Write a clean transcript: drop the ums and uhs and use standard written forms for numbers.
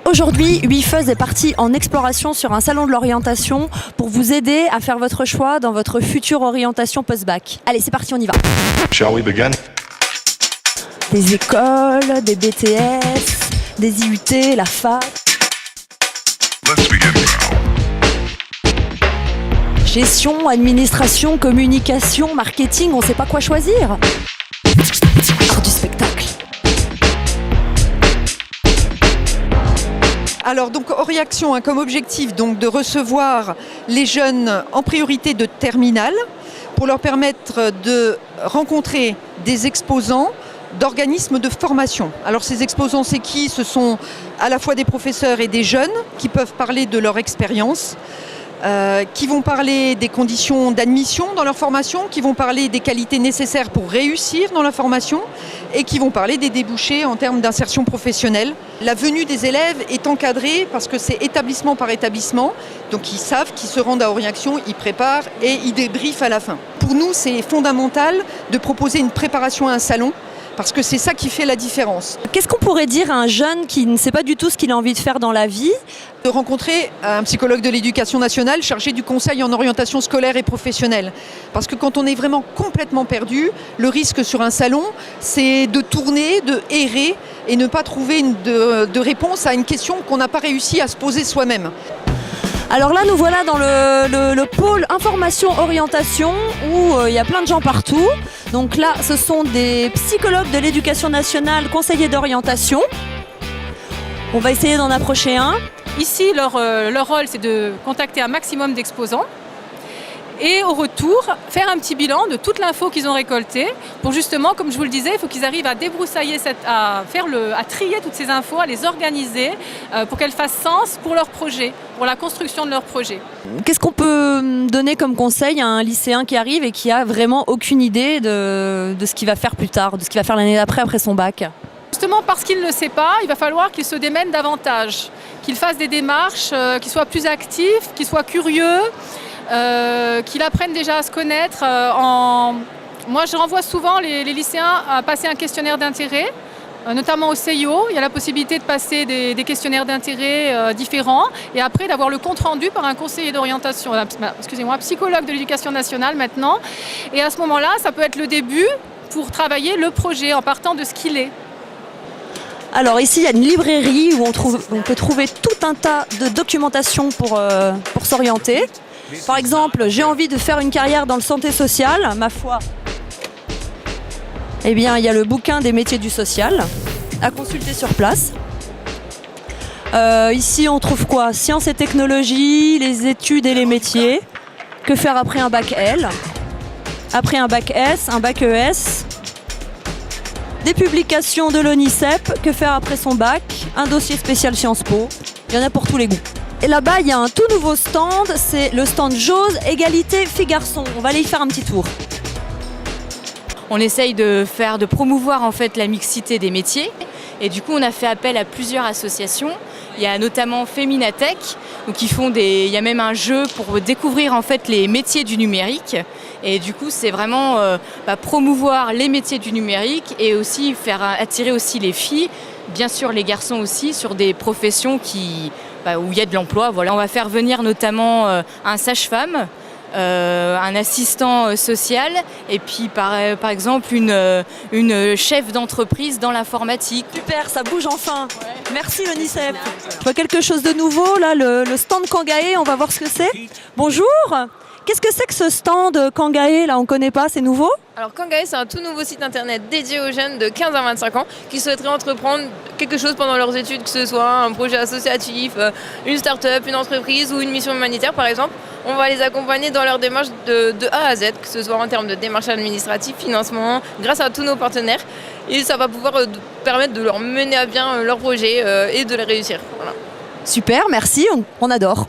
Aujourd'hui, UIFeuz est parti en exploration sur un salon de l'orientation pour vous aider à faire votre choix dans votre future orientation post-bac. Allez, c'est parti, on y va. Shall we begin? Des écoles, des BTS, des IUT, la fac. Let's begin now. Gestion, administration, communication, marketing, on ne sait pas quoi choisir. Art du spectacle. Alors donc Oriaction a comme objectif donc de recevoir les jeunes en priorité de terminale pour leur permettre de rencontrer des exposants d'organismes de formation. Alors ces exposants, c'est qui? Ce sont à la fois des professeurs et des jeunes qui peuvent parler de leur expérience, qui vont parler des conditions d'admission dans leur formation, qui vont parler des qualités nécessaires pour réussir dans la formation et qui vont parler des débouchés en termes d'insertion professionnelle. La venue des élèves est encadrée parce que c'est établissement par établissement, donc ils savent qu'ils se rendent à Oriaction, ils préparent et ils débriefent à la fin. Pour nous, c'est fondamental de proposer une préparation à un salon, parce que c'est ça qui fait la différence. Qu'est-ce qu'on pourrait dire à un jeune qui ne sait pas du tout ce qu'il a envie de faire dans la vie? De rencontrer un psychologue de l'éducation nationale chargé du conseil en orientation scolaire et professionnelle. Parce que quand on est vraiment complètement perdu, le risque sur un salon, c'est de tourner, de errer et ne pas trouver de réponse à une question qu'on n'a pas réussi à se poser soi-même. Alors là, nous voilà dans le pôle information-orientation où il y a plein de gens partout. Donc là, ce sont des psychologues de l'éducation nationale, conseillers d'orientation. On va essayer d'en approcher un. Ici, leur rôle, c'est de contacter un maximum d'exposants et au retour, faire un petit bilan de toute l'info qu'ils ont récoltée pour justement, comme je vous le disais, il faut qu'ils arrivent à débroussailler, à trier toutes ces infos, à les organiser pour qu'elles fassent sens pour leur projet, pour la construction de leur projet. Qu'est-ce qu'on peut donner comme conseil à un lycéen qui arrive et qui a vraiment aucune idée de ce qu'il va faire plus tard, de ce qu'il va faire l'année d'après, après son bac? Justement parce qu'il ne le sait pas, il va falloir qu'il se démène davantage, qu'il fasse des démarches, qu'il soit plus actif, qu'il soit curieux, qu'il apprenne déjà à se connaître. Moi, je renvoie souvent les lycéens à passer un questionnaire d'intérêt, notamment au CIO. Il y a la possibilité de passer des questionnaires d'intérêt différents et après d'avoir le compte-rendu par un conseiller d'orientation, un psychologue de l'éducation nationale maintenant. Et à ce moment-là, ça peut être le début pour travailler le projet en partant de ce qu'il est. Alors ici, il y a une librairie où on peut trouver tout un tas de documentation pour s'orienter. Par exemple, j'ai envie de faire une carrière dans le santé sociale, ma foi. Eh bien, il y a le bouquin des métiers du social à consulter sur place. Ici, on trouve quoi? Sciences et technologies, les études et les métiers. Que faire après un bac L? Après un bac S, un bac ES. Des publications de l'ONICEP, que faire après son bac, un dossier spécial Sciences Po, il y en a pour tous les goûts. Et là-bas, il y a un tout nouveau stand, c'est le stand Jose Égalité Filles-Garçons. On va aller y faire un petit tour. On essaye de promouvoir en fait la mixité des métiers et du coup on a fait appel à plusieurs associations. Il y a notamment Feminatech, donc il y a même un jeu pour découvrir en fait les métiers du numérique. Et du coup, c'est vraiment promouvoir les métiers du numérique et aussi faire attirer aussi les filles, bien sûr les garçons aussi, sur des professions où il y a de l'emploi. Voilà. On va faire venir notamment un sage-femme, un assistant social et puis par exemple une chef d'entreprise dans l'informatique. Super, ça bouge enfin. Ouais. Merci l'ONICEP. Je vois quelque chose de nouveau, là, le stand Kangae, on va voir ce que c'est. Bonjour. Qu'est-ce que c'est que ce stand Kangae, là, on ne connaît pas, c'est nouveau? Alors Kangae, c'est un tout nouveau site internet dédié aux jeunes de 15 à 25 ans qui souhaiteraient entreprendre quelque chose pendant leurs études, que ce soit un projet associatif, une start-up, une entreprise ou une mission humanitaire par exemple. On va les accompagner dans leur démarche de A à Z, que ce soit en termes de démarche administrative, financement, grâce à tous nos partenaires. Et ça va pouvoir permettre de leur mener à bien leur projet et de les réussir. Voilà. Super, merci, on adore.